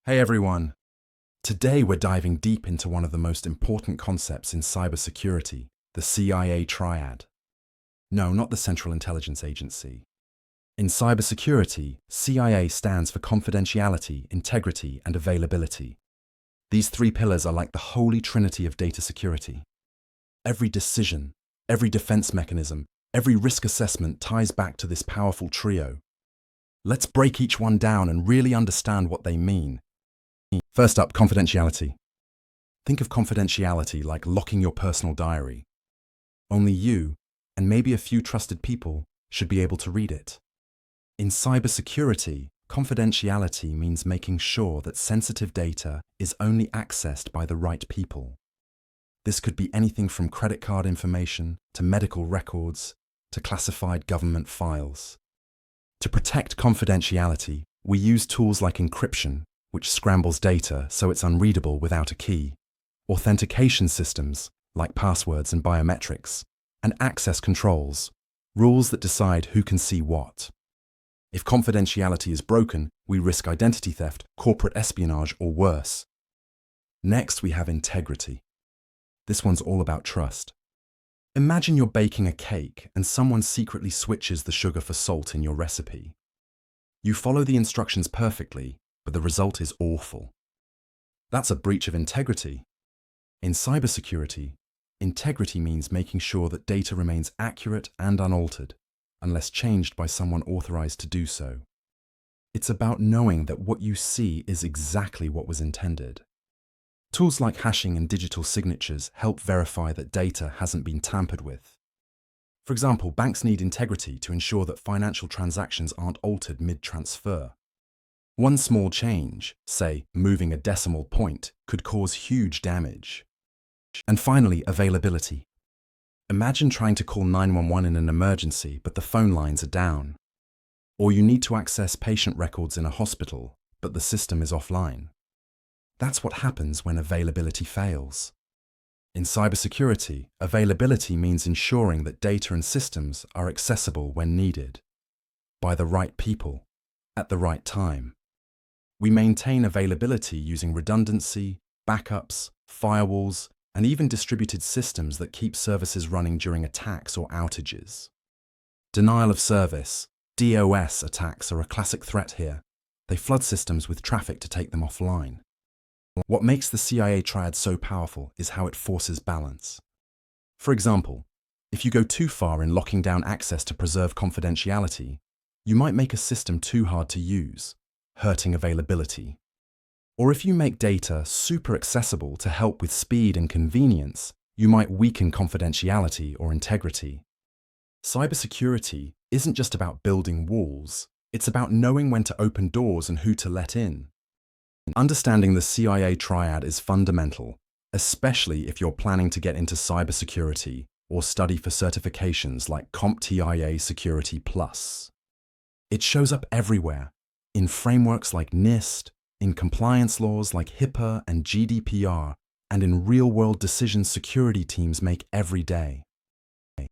Hey everyone! Today we're diving deep into one of the most important concepts in cybersecurity, the CIA Triad. No, not the Central Intelligence Agency. In cybersecurity, CIA stands for confidentiality, integrity, and availability. These three pillars are like the holy trinity of data security. Every decision, every defense mechanism, every risk assessment ties back to this powerful trio. Let's break each one down and really understand what they mean. First up, confidentiality. Think of confidentiality like locking your personal diary. Only you, and maybe a few trusted people, should be able to read it. In cybersecurity, confidentiality means making sure that sensitive data is only accessed by the right people. This could be anything from credit card information to medical records to classified government files. To protect confidentiality, we use tools like encryption, which scrambles data so it's unreadable without a key, authentication systems like passwords and biometrics, and access controls, rules that decide who can see what. If confidentiality is broken, we risk identity theft, corporate espionage, or worse. Next, we have integrity. This one's all about trust. Imagine you're baking a cake and someone secretly switches the sugar for salt in your recipe. You follow the instructions perfectly, but the result is awful. That's a breach of integrity. In cybersecurity, integrity means making sure that data remains accurate and unaltered, unless changed by someone authorized to do so. It's about knowing that what you see is exactly what was intended. Tools like hashing and digital signatures help verify that data hasn't been tampered with. For example, banks need integrity to ensure that financial transactions aren't altered mid-transfer. One small change, say moving a decimal point, could cause huge damage. And finally, availability. Imagine trying to call 911 in an emergency, but the phone lines are down. Or you need to access patient records in a hospital, but the system is offline. That's what happens when availability fails. In cybersecurity, availability means ensuring that data and systems are accessible when needed, by the right people, at the right time. We maintain availability using redundancy, backups, firewalls, and even distributed systems that keep services running during attacks or outages. Denial of service, DOS attacks are a classic threat here. They flood systems with traffic to take them offline. What makes the CIA Triad so powerful is how it forces balance. For example, if you go too far in locking down access to preserve confidentiality, you might make a system too hard to use, hurting availability. Or if you make data super accessible to help with speed and convenience, you might weaken confidentiality or integrity. Cybersecurity isn't just about building walls, it's about knowing when to open doors and who to let in. Understanding the CIA Triad is fundamental, especially if you're planning to get into cybersecurity or study for certifications like CompTIA Security Plus. It shows up everywhere, in frameworks like NIST, in compliance laws like HIPAA and GDPR, and in real-world decisions security teams make every day.